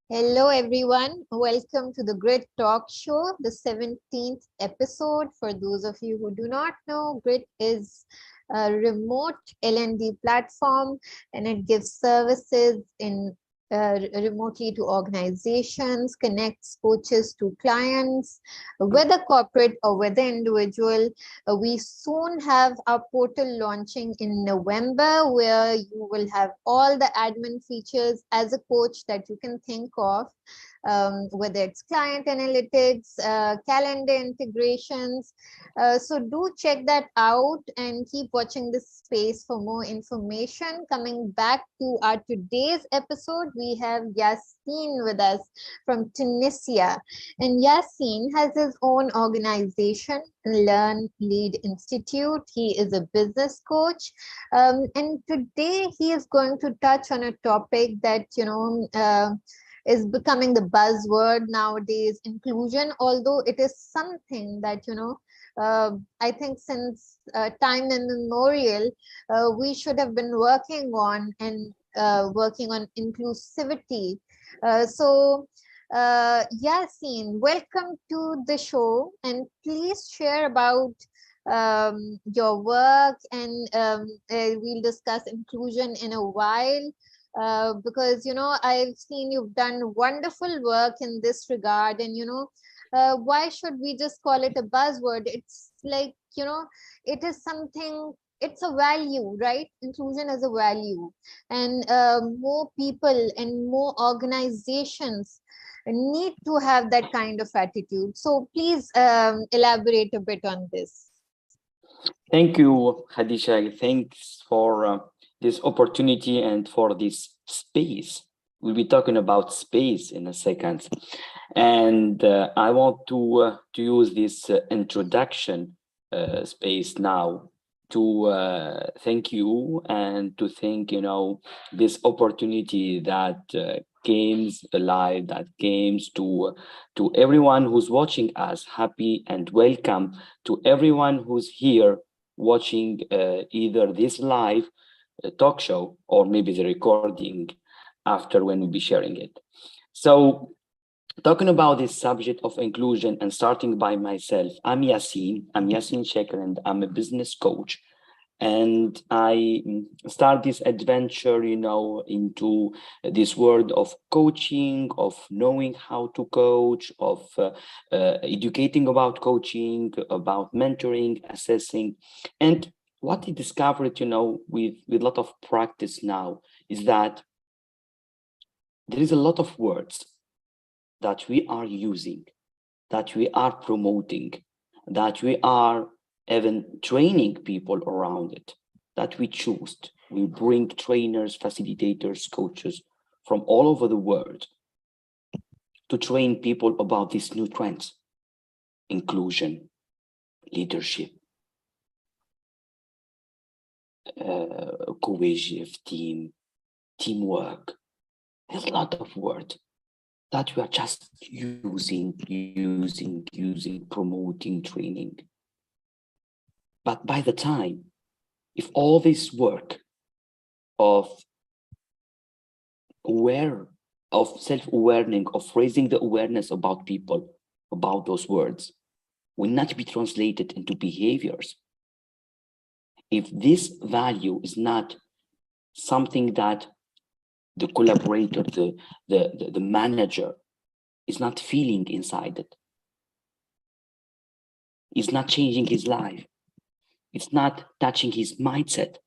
Hello, everyone. Welcome to the Grit Talk Show, the 17th episode. For those of you who do not know, Grit is a remote L&D platform, and it gives services in remotely to organizations, connects coaches to clients, whether corporate or whether individual. We soon have our portal launching in November, where you will have all the admin features as a coach that you can think of, whether it's client analytics, calendar integrations. So do check that out and keep watching this space for more information. Coming back to our today's episode, we have Yassine with us from Tunisia. And Yassine has his own organization, Learn Lead Institute. He is a business coach. And today he is going to touch on a topic that, is becoming the buzzword nowadays, inclusion, although it is something that, I think since time immemorial, we should have been working on and working on inclusivity. Yassine, welcome to the show, and please share about your work, and we'll discuss inclusion in a while. Because I've seen you've done wonderful work in this regard, and why should we just call it a buzzword? It's like, it is something, it's a value, right? Inclusion is a value, and more people and more organizations need to have that kind of attitude. So please elaborate a bit on this. Thank you, Khadija. Thanks for this opportunity and for this space. We'll be talking about space in a second. And I want to use this introduction space now to thank you and to thank, this opportunity that came alive, that came to everyone who's watching us. Happy and welcome to everyone who's here watching either this live talk show or maybe the recording after when we'll be sharing it. So talking about this subject of inclusion and starting by myself, I'm Yassine Chakker, and I'm a business coach. And I start this adventure, into this world of coaching, of knowing how to coach, of educating about coaching, about mentoring, assessing. And what I discovered, with a lot of practice now is that there is a lot of words that we are using, that we are promoting, that we are even training people around it, that we choose. We bring trainers, facilitators, coaches from all over the world to train people about these new trends: inclusion, leadership, cohesive team, teamwork. There's a lot of words that we are just using, promoting, training. But by the time, if all this work of self-awareness, of raising the awareness about people, about those words, will not be translated into behaviors, if this value is not something that the collaborator, the manager is not feeling inside it, is not changing his life, it's not touching his mindset,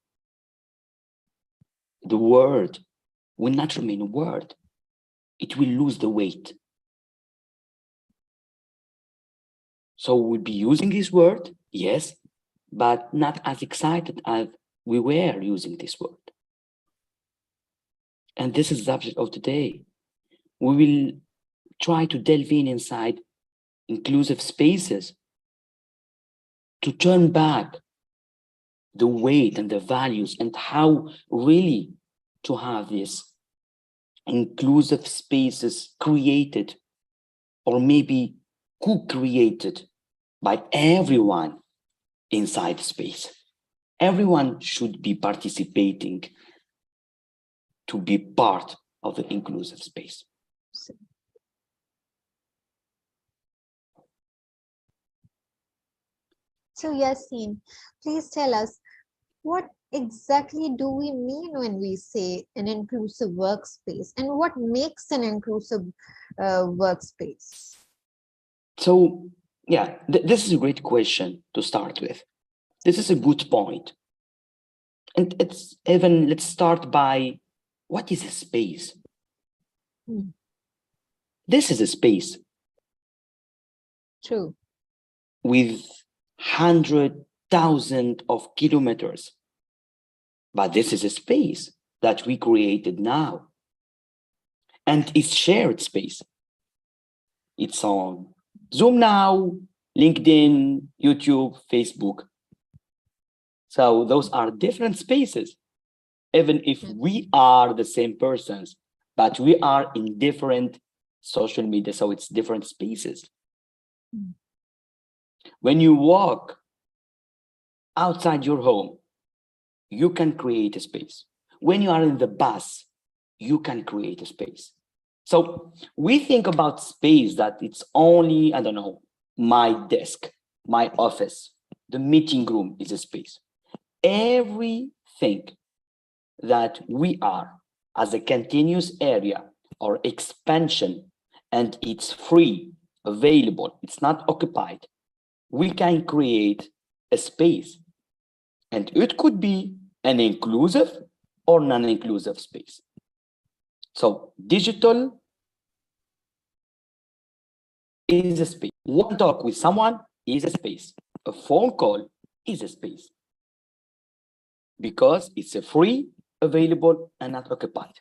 the word will not remain a word. It will lose the weight. So we'll be using this word, yes, but not as excited as we were using this word. And this is the subject of today. We will try to delve inside inclusive spaces to turn back the weight and the values, and how really to have these inclusive spaces created, or maybe co-created by everyone inside the space. Everyone should be participating to be part of the inclusive space. So, Yassine, please tell us, what exactly do we mean when we say an inclusive workspace, and what makes an inclusive workspace? So, yeah, this is a great question to start with. This is a good point. And it's even, let's start by what is a space? Hmm, This is a space true. with 100,000 of kilometers. But this is a space that we created now. And it's shared space. It's on Zoom now, LinkedIn, YouTube, Facebook. So those are different spaces, even if Hmm, we are the same persons, but we are in different social media. So it's different spaces. hmm, When you walk outside your home, you can create a space. When you are in the bus, you can create a space. So we think about space that it's only, I don't know, my desk, my office, the meeting room is a space. Everything that we are as a continuous area or expansion, and it's free, available, it's not occupied, we can create a space. And it could be an inclusive or non-inclusive space. So digital is a space. One talk with someone is a space. A phone call is a space because it's a free, available, and not occupied.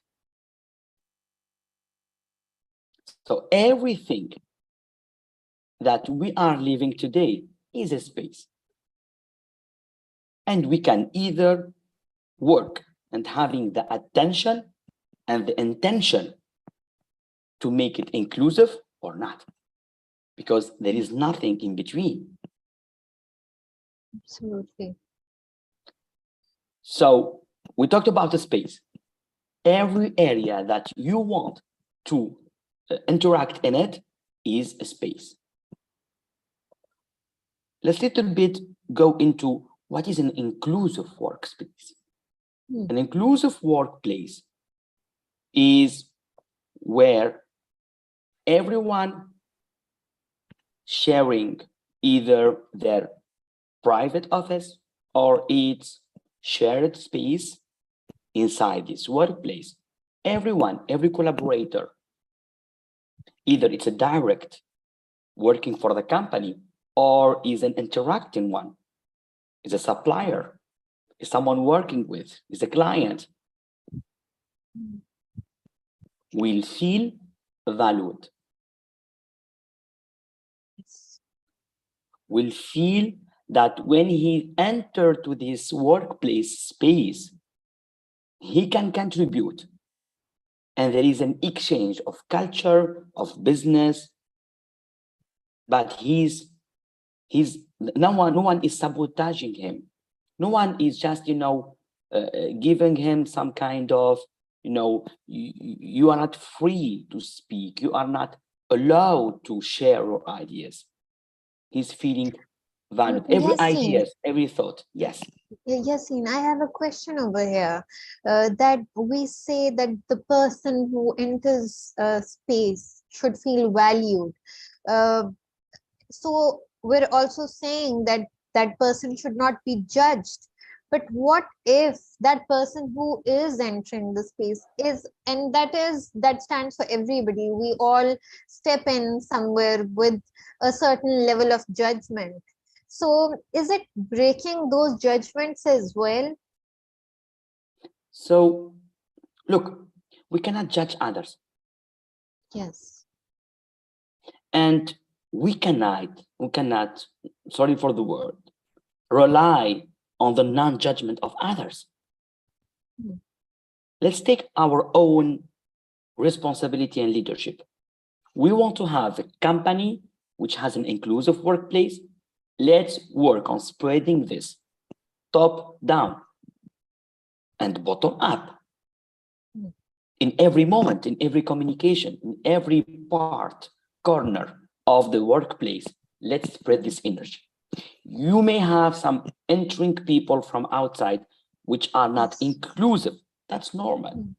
So everything that we are living today is a space. And we can either work and having the attention and the intention to make it inclusive or not, because there is nothing in between. absolutely. So we talked about the space. Every area that you want to interact in it is a space. Let's little bit go into what is an inclusive workspace. Hmm, An inclusive workplace is where everyone sharing either their private office or its shared space inside this workplace. Everyone, every collaborator, either it's a direct working for the company or is an interacting one, is a supplier, is someone working with, is a client, hmm, will feel valued, yes. will feel that when he entered to this workplace space, he can contribute. And there is an exchange of culture, of business, but he's no one is sabotaging him. No one is just giving him some kind of you are not free to speak, you are not allowed to share your ideas. He's feeling valued, every Yassine, ideas, every thought. Yes. Yassine, I have a question over here. That we say that the person who enters space should feel valued. Uh, so we're also saying that that person should not be judged. But what if that person who is entering the space is, and that stands for everybody, we all step in somewhere with a certain level of judgment. So is it breaking those judgments as well? So look, we cannot judge others, Yes. and we cannot, sorry for the word, rely on the non-judgment of others. Mm, Let's take our own responsibility and leadership. We want to have a company which has an inclusive workplace. Let's work on spreading this top down and bottom up mm, in every moment, in every communication, in every part, corner of the workplace. Let's spread this energy. You may have some entering people from outside which are not Yes. inclusive. That's normal.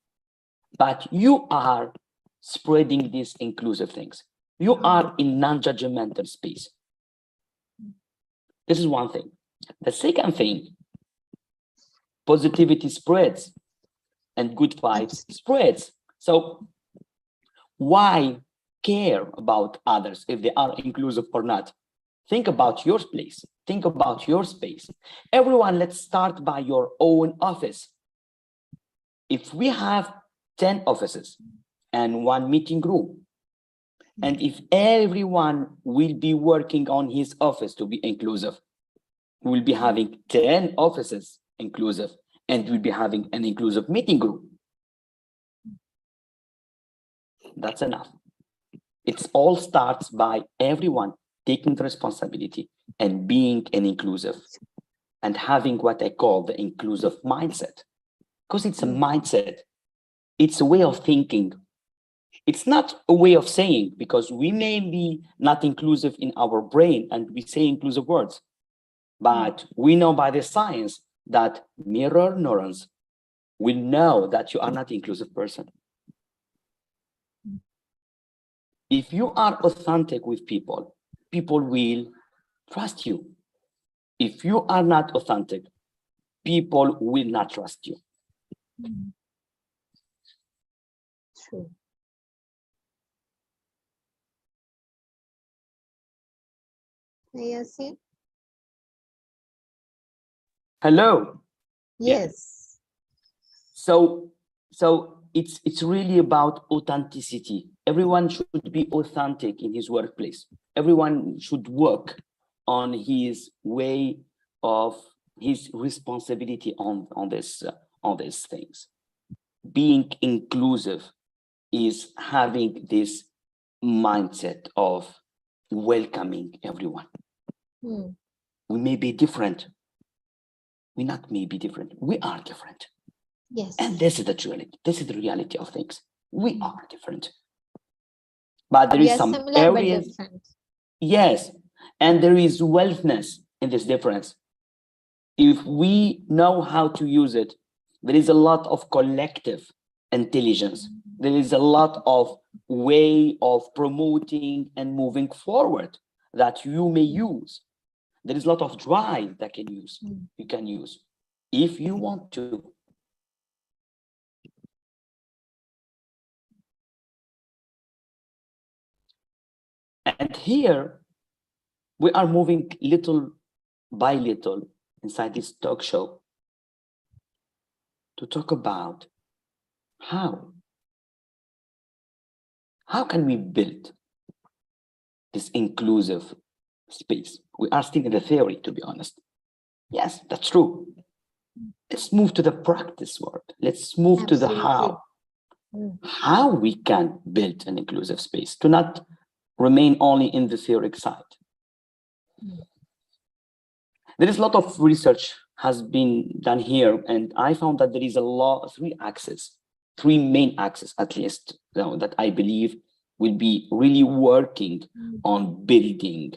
But you are spreading these inclusive things. You are in non-judgmental space. This is one thing. The second thing, positivity spreads and good vibes spreads. So why care about others if they are inclusive or not? Think about your place. Think about your space. Everyone, let's start by your own office. If we have 10 offices and one meeting room, and if everyone will be working on his office to be inclusive, we'll be having 10 offices inclusive, and we'll be having an inclusive meeting room. That's enough. It all starts by everyone taking the responsibility and being an inclusive and having what I call the inclusive mindset. Because it's a mindset, it's a way of thinking. It's not a way of saying, because we may be not inclusive in our brain and we say inclusive words, but we know by the science that mirror neurons will know that you are not an inclusive person. If you are authentic with people, people will trust you. If you are not authentic, people will not trust you. True. Yassine? Hello. Yes. So it's really about authenticity. Everyone should be authentic in his workplace. Everyone should work on his way of his responsibility on these things. Being inclusive is having this mindset of welcoming everyone. We may be different. We not may be different. We are different. Yes. And this is the reality. This is the reality of things. We are different. But there is some similar areas. but different. Yes. And there is wealthness in this difference. If we know how to use it, there is a lot of collective intelligence. There is a lot of way of promoting and moving forward that you may use. There is a lot of drive that you can use if you want to. And here we are moving little by little inside this talk show to talk about how can we build this inclusive space. We are still in the theory, to be honest. Yes, that's true. Let's move to the practice world. Let's move to the how. How we can build an inclusive space, to not remain only in the theoric side. There is a lot of research has been done here, and I found that there is a lot, three main axes at least, that I believe will be really working on building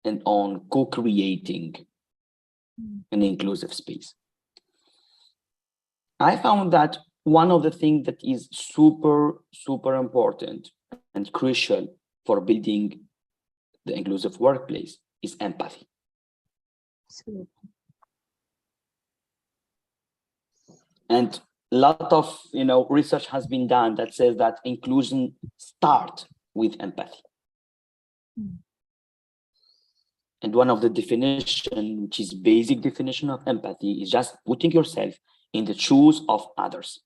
and on co-creating an inclusive space. I found that one of the things that is super important and crucial for building the inclusive workplace is empathy. And a lot of research has been done that says that inclusion starts with empathy. And one of the definition, which is basic definition of empathy, is just putting yourself in the shoes of others.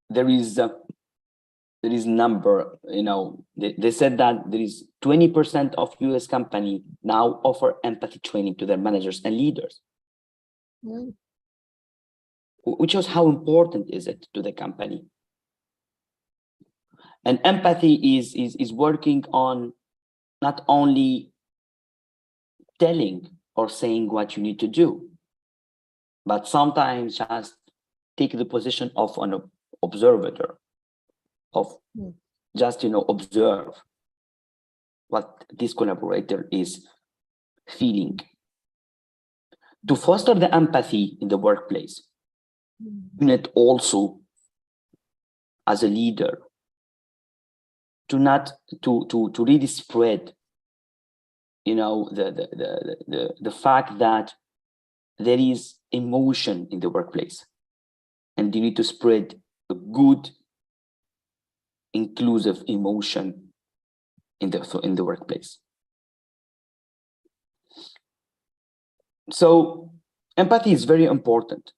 There is number, they said that there is 20% of US company now offer empathy training to their managers and leaders. Which shows how important is it to the company. And empathy is working on not only telling or saying what you need to do, but sometimes just take the position of an observer of just, observe what this collaborator is feeling. To foster the empathy in the workplace, you need also, as a leader, to not to really spread, the fact that there is emotion in the workplace, and you need to spread a good, inclusive emotion in the workplace. So empathy is very important,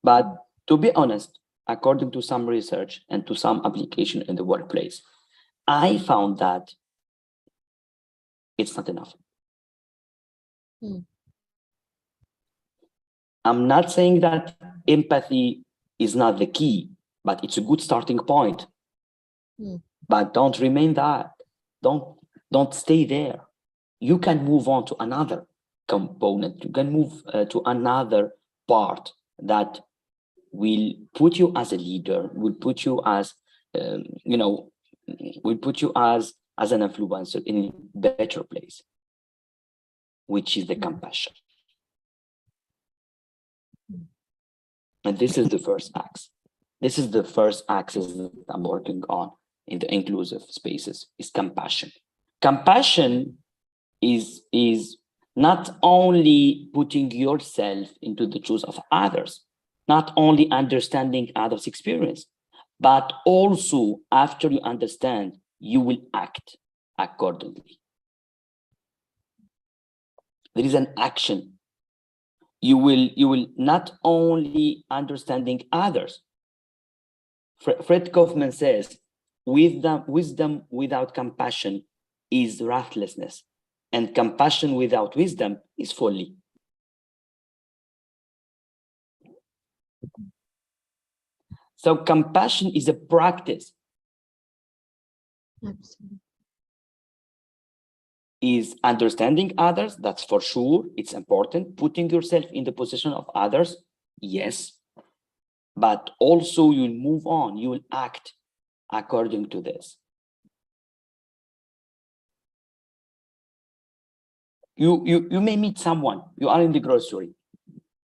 but to be honest, according to some research and to some application in the workplace, I found that it's not enough. I'm not saying that empathy is not the key, but it's a good starting point. But don't remain that. Don't stay there. You can move on to another component. You can move to another part that will put you as a leader, will put you as, will put you as an influencer in a better place, which is the compassion. And this is the first axe. This is the first axis that I'm working on in the inclusive spaces, is compassion. Compassion is not only putting yourself into the shoes of others, not only understanding others' experience, but also after you understand, you will act accordingly. There is an action. You will not only understanding others. Fred Kaufman says, wisdom without compassion is wrathlessness, and compassion without wisdom is folly. So compassion is a practice. Absolutely. Is understanding others, that's for sure, it's important. Putting yourself in the position of others, yes. But also you'll move on, you will act according to this. You may meet someone, you are in the grocery,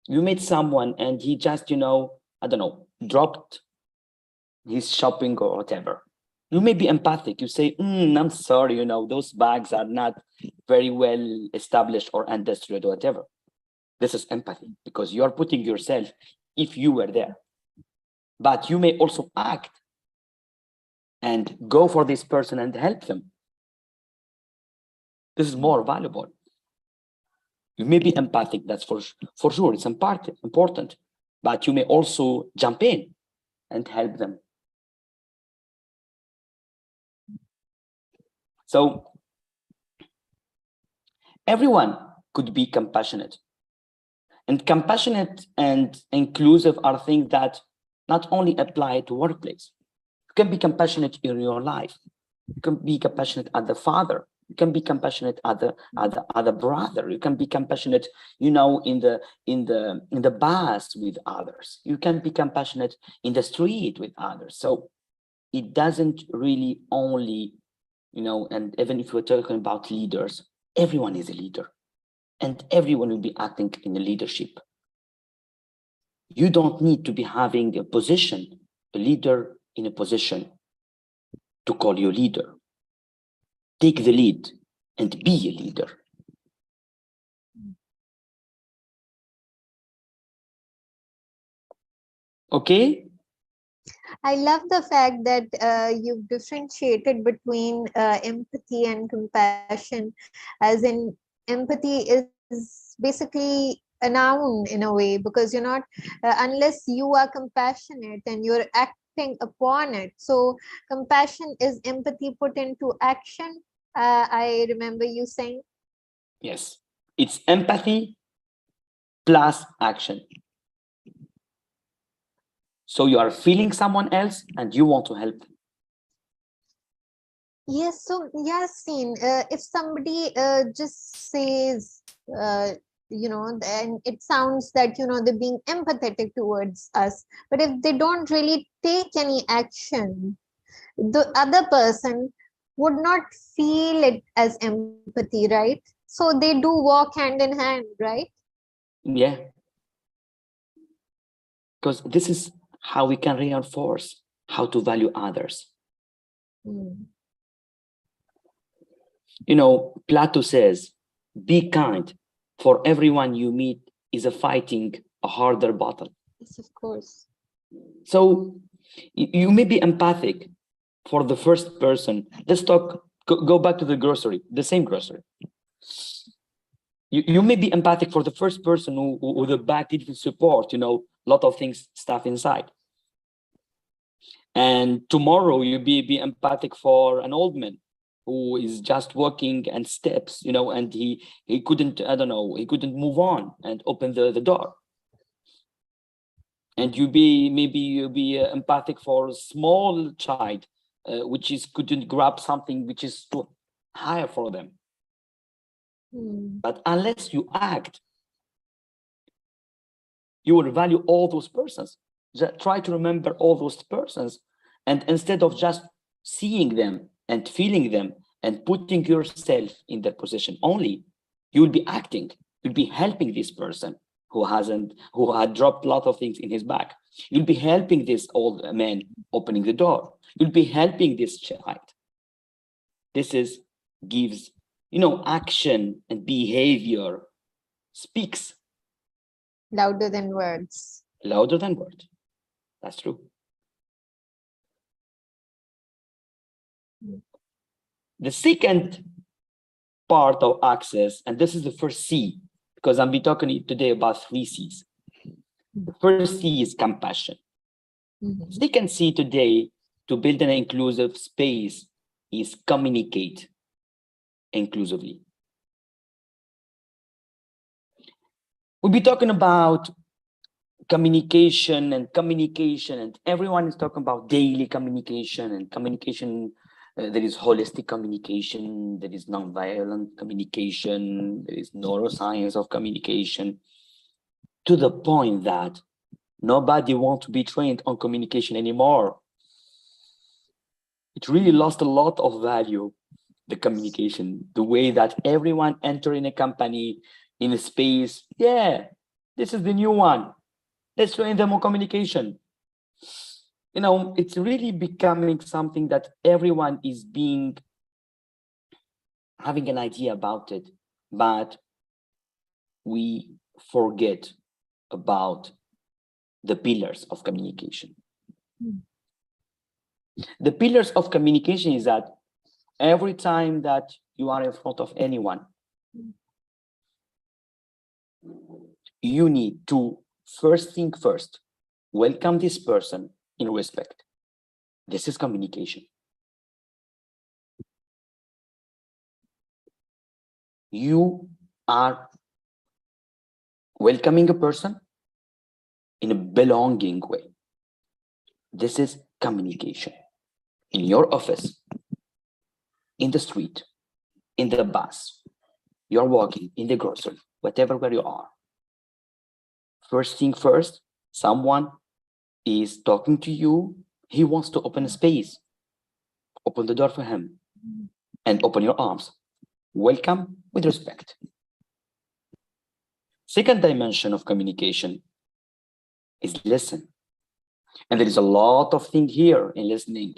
you meet someone and he just, I don't know, dropped his shopping or whatever. You may be empathic. You say, I'm sorry, those bags are not very well established or understood or whatever. This is empathy, because you are putting yourself if you were there. But you may also act and go for this person and help them. This is more valuable. You may be empathic, that's for sure, it's important. But you may also jump in and help them. So everyone could be compassionate. And compassionate and inclusive are things that not only apply to workplace. You can be compassionate in your life. You can be compassionate as a father. You can be compassionate as a brother. You can be compassionate, in the bus with others. You can be compassionate in the street with others. So it doesn't really only, and even if we're talking about leaders, everyone is a leader. And everyone will be acting in a leadership. You don't need to be having a position, a leader in a position to call you leader. Take the lead and be a leader. Okay? I love the fact that you've differentiated between empathy and compassion, as in empathy is basically a noun in a way, because you're not, unless you are compassionate and you're acting upon it. So compassion is empathy put into action. I remember you saying. Yes. It's empathy plus action. So you are feeling someone else and you want to help them. Yes, so Yassine, if somebody just says, and it sounds that, they're being empathetic towards us, but if they don't really take any action, the other person would not feel it as empathy, right? So they do walk hand in hand, right? Yeah, because this is how we can reinforce how to value others. Mm. You know, Plato says, be kind, for everyone you meet is a fighting a harder battle. Yes, of course. So you may be empathic for the first person. Let's go back to the grocery, the same grocery. You may be empathic for the first person who the bag didn't support, you know, a lot of things, stuff inside. And tomorrow you be empathic for an old man who is just walking and steps, you know, and he couldn't, I don't know, he couldn't move on and open the door. And maybe you be empathic for a small child, which is couldn't grab something which is too higher for them. But unless you act, you will value all those persons. Just try to remember all those persons, and instead of just seeing them and feeling them and putting yourself in their position only, you will be acting. You'll be helping this person who had dropped a lot of things in his bag. You'll be helping this old man opening the door. You'll be helping this child. This is gives, you know, action and behavior speaks Louder than words. louder than words. That's true. The second part of access, and this is the first C, because I'm be talking today about 3 C's. The first C is compassion. Second C today, to build an inclusive space, is communicate inclusively. We'll be talking about communication, and everyone is talking about daily communication and communication. There is holistic communication, there is nonviolent communication, there is neuroscience of communication, to the point that nobody wants to be trained on communication anymore. It really lost a lot of value, the communication, the way that everyone enter in a company, in a space. Yeah, this is the new one. Let's train them on communication. You know, it's really becoming something that everyone is having an idea about it, but we forget about the pillars of communication. The pillars of communication is that every time that you are in front of anyone, you need to first thing first, welcome this person in respect. This is communication. You are welcoming a person in a belonging way. This is communication. In your office, in the street, in the bus, you're walking, in the grocery, whatever where you are. First thing first, someone is talking to you. He wants to open a space. Open the door for him and open your arms. Welcome with respect. Second dimension of communication is listen. And there is a lot of things here in listening.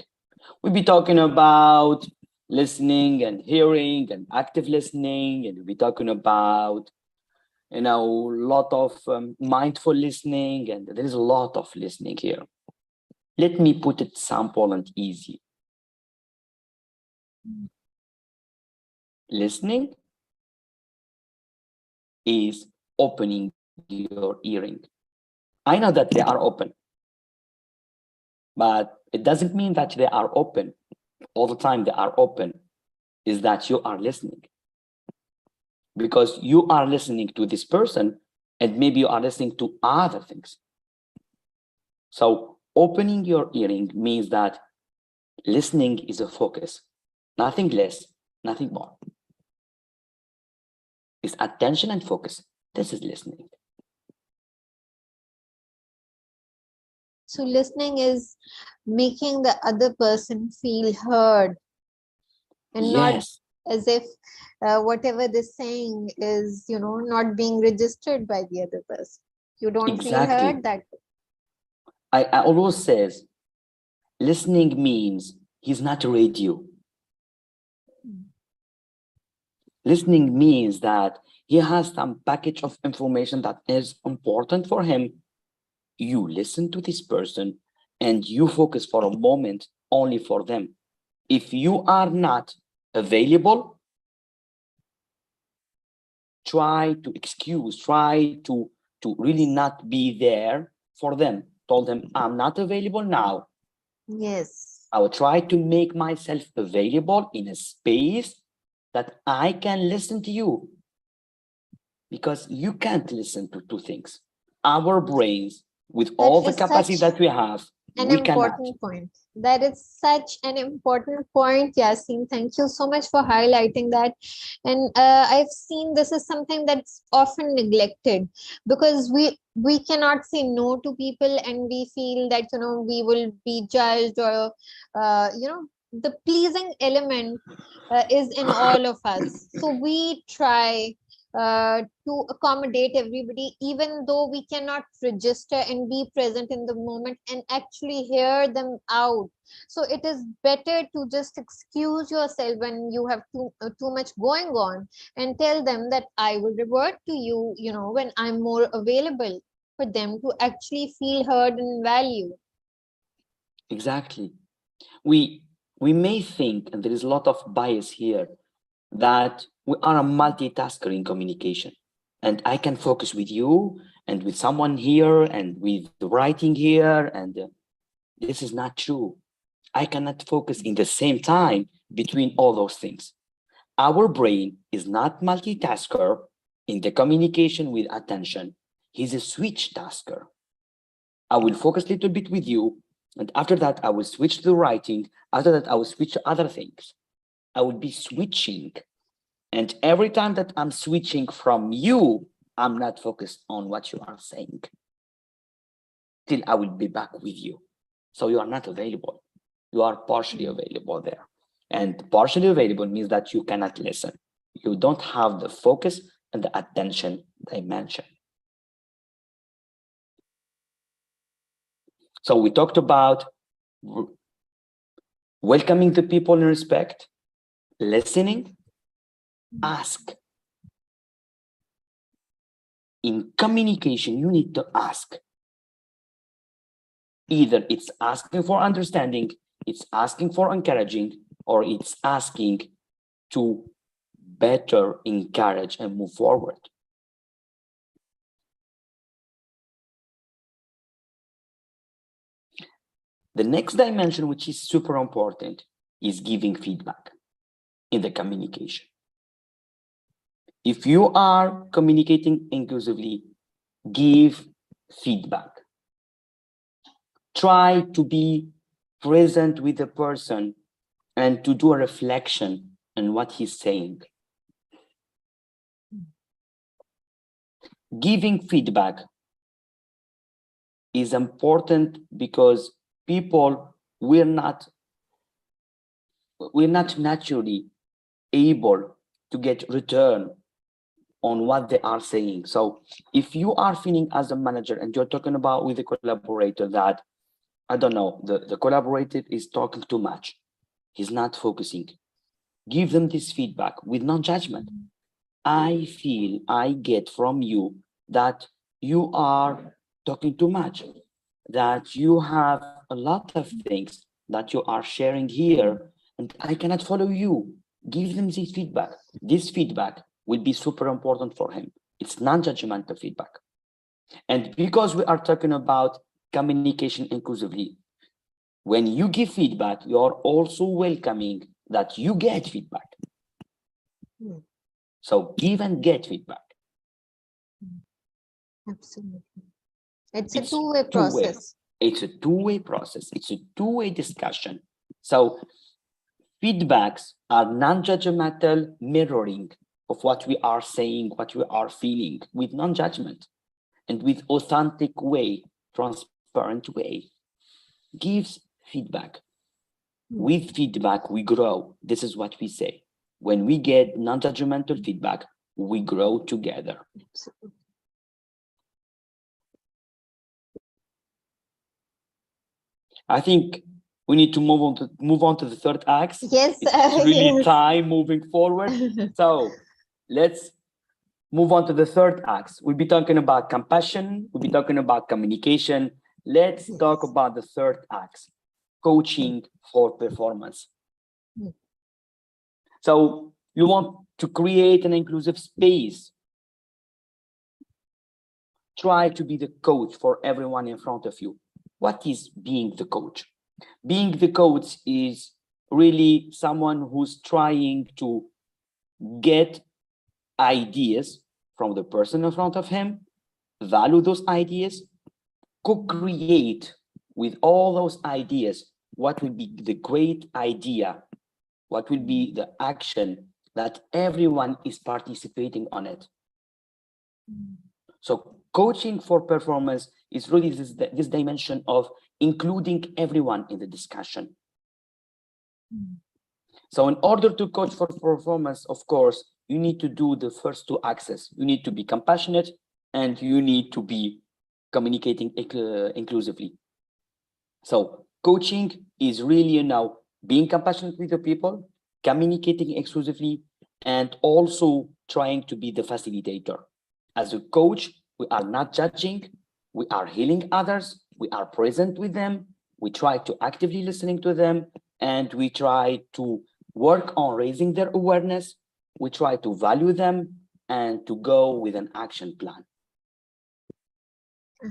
We'll be talking about listening and hearing and active listening, and we'll be talking about, you know, a lot of mindful listening, and there is a lot of listening here. Let me put it simple and easy. Listening is opening your hearing. I know that they are open, but it doesn't mean that they are open all the time. They are open is that you are listening, because you are listening to this person and maybe you are listening to other things. So opening your hearing means that listening is a focus, nothing less, nothing more. It's attention and focus. This is listening. So listening is making the other person feel heard, and not Yes, as if whatever they're saying is, not being registered by the other person. You don't feel exactly. heard that. I always says listening means he's not a radio. Listening means that he has some package of information that is important for him. You listen to this person and you focus for a moment only for them. If you are not available, try to excuse, try to really not be there for them. Told them, I'm not available now. Yes. I will try to make myself available in a space that I can listen to you, because you can't listen to two things. Our brains, with That all the is capacity such that we have, an we cannot. important point. That is such an important point, Yassine. Thank you so much for highlighting that. And I've seen this is something that's often neglected, because we cannot say no to people, and we feel that we will be judged, or the pleasing element is in all of us. So we try to accommodate everybody, even though we cannot register and be present in the moment and actually hear them out. So it is better to just excuse yourself when you have too much going on, and tell them that I will revert to you, when I'm more available, for them to actually feel heard and valued. Exactly. We may think, and there is a lot of bias here, that we are a multitasker in communication. And I can focus with you and with someone here and with the writing here. And this is not true. I cannot focus in the same time between all those things. Our brain is not multitasker in the communication with attention. He's a switch tasker. I will focus a little bit with you, and after that, I will switch to the writing. After that, I will switch to other things. I will be switching. And every time that I'm switching from you, I'm not focused on what you are saying till I will be back with you. So you are not available. You are partially available there. And partially available means that you cannot listen. You don't have the focus and the attention dimension. So we talked about welcoming the people in respect, listening, ask. In communication, you need to ask. Either it's asking for understanding, it's asking for encouraging, or it's asking to better encourage and move forward. The next dimension, which is super important, is giving feedback in the communication. If you are communicating inclusively, give feedback. Try to be present with the person and to do a reflection on what he's saying. Giving feedback is important because people we're not naturally able to get return on what they are saying. So if you are feeling as a manager and you're talking about with a collaborator that, I don't know, the collaborator is talking too much, he's not focusing, give them this feedback with non-judgment. I feel, I get from you that you are talking too much, that you have a lot of things that you are sharing here, and I cannot follow you. Give them this feedback. This feedback will be super important for him. It's non-judgmental feedback. And because we are talking about communication inclusively, when you give feedback, you are also welcoming that you get feedback. So give and get feedback. Absolutely. It's a It's two-way two-way. process. It's a two-way process. It's a two-way discussion. So feedbacks are non-judgmental mirroring of what we are saying, what we are feeling, with non-judgment and with authentic way, transparent way. gives feedback. With feedback, we grow. This is what we say. When we get non-judgmental feedback, we grow together. I think we need to move on to the third act. Yes, it's really yes. time moving forward. So let's move on to the third act. We'll be talking about compassion. We'll be talking about communication. Let's talk about the third act, coaching for performance. So you want to create an inclusive space. Try to be the coach for everyone in front of you. What is being the coach? Being the coach is really someone who's trying to get ideas from the person in front of him, value those ideas, co-create with all those ideas what will be the great idea, what will be the action that everyone is participating on it. So coaching for performance is really this dimension of including everyone in the discussion. So in order to coach for performance, of course, you need to do the first two axes. You need to be compassionate and you need to be communicating inclusively. So coaching is really now being compassionate with the people, communicating exclusively, and also trying to be the facilitator. As a coach, we are not judging, we are healing others, we are present with them, we try to actively listening to them, and we try to work on raising their awareness, we try to value them, and to go with an action plan.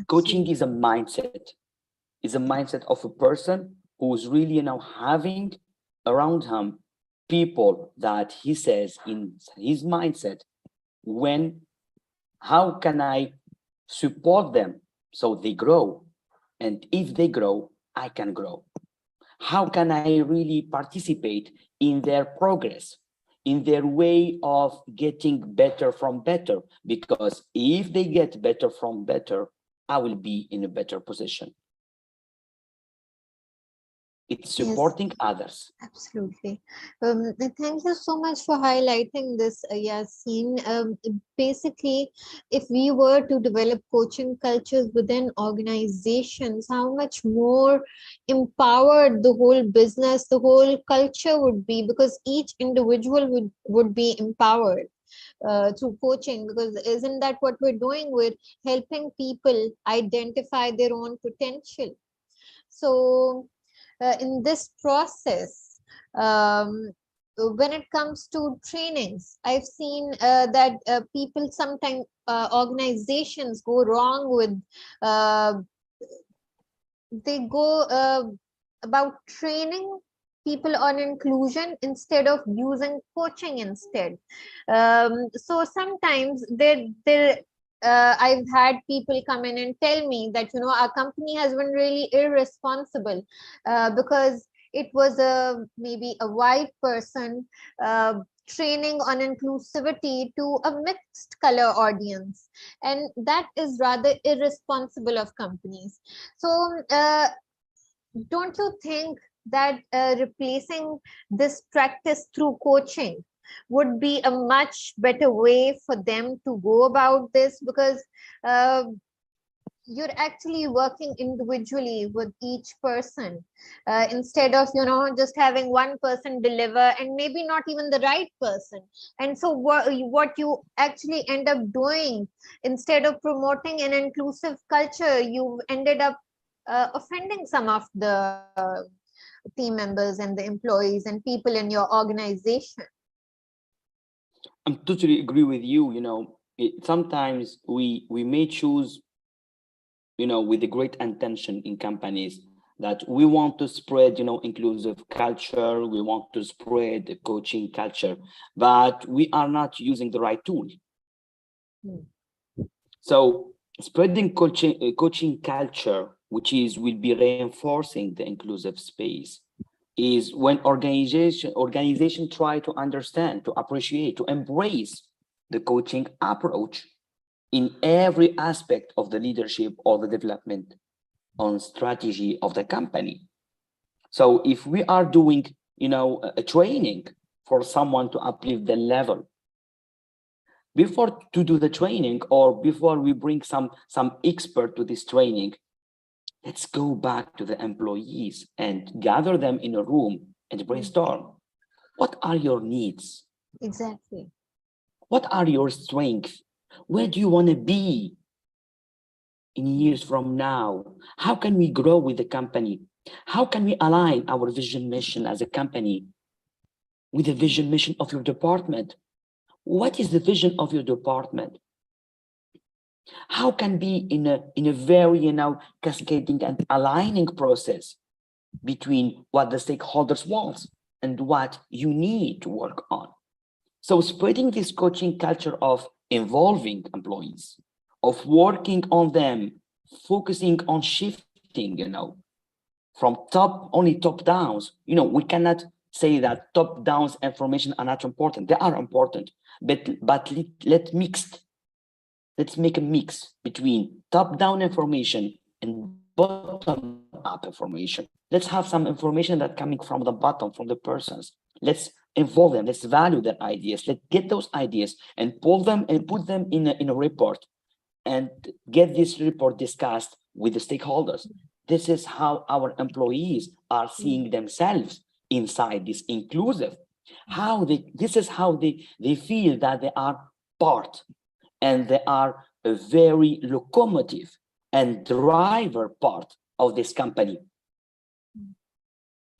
Coaching is a mindset of a person who's really now having around him people that he says in his mindset, how can I support them so they grow? And if they grow, I can grow. How can I really participate in their progress, in their way of getting better from better? Because if they get better from better, I will be in a better position. It's supporting others. Absolutely. Thank you so much for highlighting this, Yassine. Basically, if we were to develop coaching cultures within organizations, how much more empowered the whole business, the whole culture would be, because each individual would be empowered through coaching. Because isn't that what we're doing? We're helping people identify their own potential. So in this process, when it comes to trainings, I've seen that people sometimes, organizations go wrong with, they go about training people on inclusion instead of using coaching instead. So sometimes I've had people come in and tell me that, our company has been really irresponsible because it was maybe a white person training on inclusivity to a mixed color audience, and that is rather irresponsible of companies. So don't you think that replacing this practice through coaching would be a much better way for them to go about this? Because you're actually working individually with each person instead of just having one person deliver, and maybe not even the right person. And so what you actually end up doing, instead of promoting an inclusive culture, you ended up offending some of the team members and the employees and people in your organization. I'm totally agree with you. Sometimes we may choose, with a great intention in companies, that we want to spread, inclusive culture, we want to spread the coaching culture, but we are not using the right tool. So spreading coaching culture, which will be reinforcing the inclusive space, is when organization try to understand, to appreciate, to embrace the coaching approach in every aspect of the leadership or the development on strategy of the company. So if we are doing, a training for someone to uplift the level, before to do the training or before we bring some expert to this training, let's go back to the employees and gather them in a room and brainstorm. What are your needs? Exactly. What are your strengths? Where do you want to be in years from now? How can we grow with the company? How can we align our vision mission as a company with the vision mission of your department? What is the vision of your department? How can be in a very cascading and aligning process between what the stakeholders want and what you need to work on? So spreading this coaching culture of involving employees, of working on them, focusing on shifting, from only top downs. We cannot say that top downs information are not important. They are important, but let's make a mix between top down information and bottom up information. Let's have some information that coming from the bottom, from the persons. Let's involve them. Let's value their ideas. Let's get those ideas and pull them and put them in a report and get this report discussed with the stakeholders. This is how our employees are seeing themselves inside this inclusive. This is how they feel that they are part, and they are a very locomotive and driver part of this company.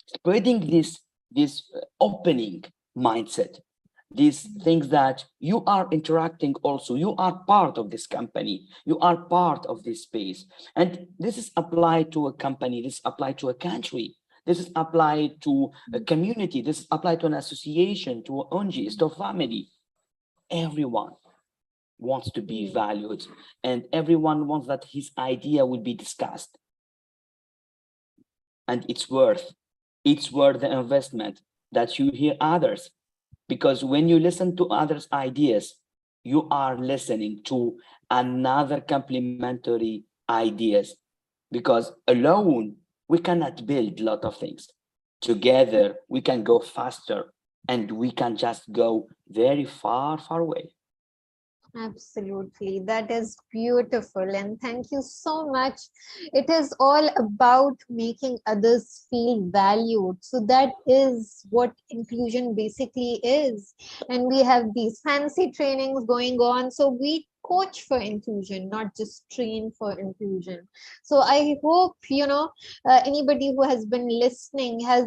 Spreading this opening mindset, these things that you are interacting also, you are part of this company, you are part of this space. And this is applied to a company, this is applied to a country, this is applied to a community, this is applied to an association, to an ONGs, to a family. Everyone wants to be valued, and everyone wants that his idea will be discussed. And it's worth the investment that you hear others, because when you listen to others' ideas, you are listening to another complementary ideas, because alone we cannot build a lot of things. Together we can go faster, and we can just go very far away. Absolutely. That is beautiful. And thank you so much. It is all about making others feel valued. So that is what inclusion basically is. And we have these fancy trainings going on. So we coach for inclusion, not just train for inclusion. So I hope, anybody who has been listening has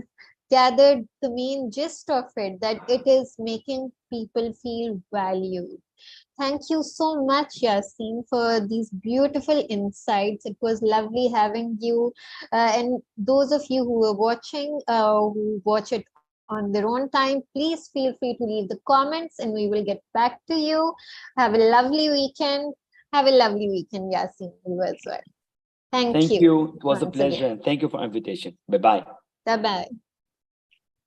gathered the main gist of it, that it is making people feel valued. Thank you so much, Yassine, for these beautiful insights. It was lovely having you. And those of you who are watching, who watch it on their own time, please feel free to leave the comments and we will get back to you. Have a lovely weekend. Have a lovely weekend, Yassine, you as well. Thank Thank you you. It was a once again. pleasure, and thank you for invitation. Bye-bye. Bye-bye.